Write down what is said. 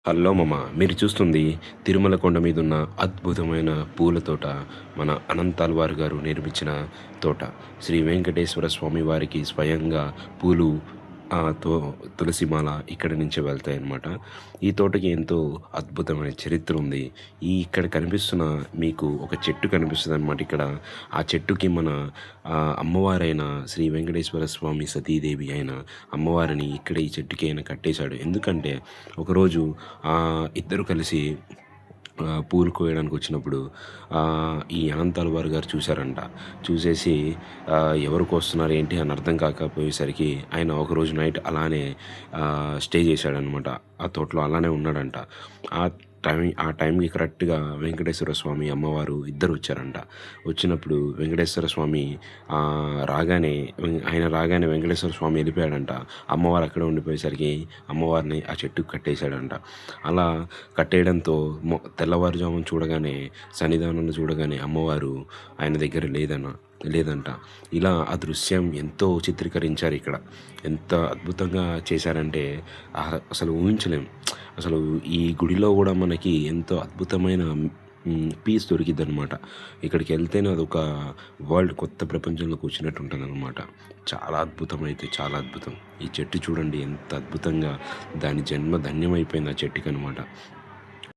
Hello మామ, మీరు చూస్తుంది తిరుమల కొండ మీద ఉన్న అద్భుతమైన పూల తోట. మన అనంతాల్వార్ గారు నిర్మించిన తోట. శ్రీ వెంకటేశ్వర స్వామి వారికి స్వయంగా పూలు ఆ, తో తులసిమాల ఇక్కడి నుంచే వెళ్తాయన్నమాట. ఈ తోటకి ఎంతో అద్భుతమైన చరిత్ర ఉంది. ఇక్కడ కనిపిస్తున్న మీకు ఒక చెట్టు కనిపిస్తుంది అనమాట. ఇక్కడ ఆ చెట్టుకి మన అమ్మవారైన శ్రీ వెంకటేశ్వర స్వామి సతీదేవి అయిన అమ్మవారిని ఇక్కడ ఈ చెట్టుకి ఆయన కట్టేశాడు. ఎందుకంటే ఒకరోజు ఇద్దరు కలిసి పూలు కోయడానికి వచ్చినప్పుడు ఈ అనంతాల్వార్ గారు చూశారంట. చూసేసి ఎవరు కోస్తున్నారు ఏంటి అని అర్థం కాకపోయేసరికి ఆయన ఒకరోజు నైట్ అలానే స్టే చేశాడనమాట. ఆ తోటలో అలానే ఉన్నాడంట. ఆ ఆ టైంకి కరెక్ట్‌గా వెంకటేశ్వర స్వామి, అమ్మవారు ఇద్దరు వచ్చారంట. వచ్చినప్పుడు వెంకటేశ్వర స్వామి ఆయన రాగానే వెంకటేశ్వర స్వామి వెళ్ళిపోయాడంట. అమ్మవారు అక్కడే ఉండిపోయేసరికి అమ్మవారిని ఆ చెట్టుకి కట్టేశాడంట. అలా కట్టేయడంతో తెల్లవారుజామున చూడగానే, సన్నిధానంలో చూడగానే అమ్మవారు ఆయన దగ్గర లేదంట. ఇలా ఆ దృశ్యం ఎంతో చిత్రీకరించారు ఇక్కడ. ఎంత అద్భుతంగా చేశారంటే అసలు ఊహించలేం. అసలు ఈ గుడిలో కూడా మనకి ఎంతో అద్భుతమైన పీస్ దొరికిద్దనమాట. ఇక్కడికి వెళ్తేనే అదొక కొత్త ప్రపంచంలోకి వచ్చినట్టు ఉంటుందన్నమాట. చాలా అద్భుతం, అయితే చాలా అద్భుతం. ఈ చెట్టు చూడండి ఎంత అద్భుతంగా దాని జన్మ ధన్యమైపోయింది ఆ చెట్టుకనమాట.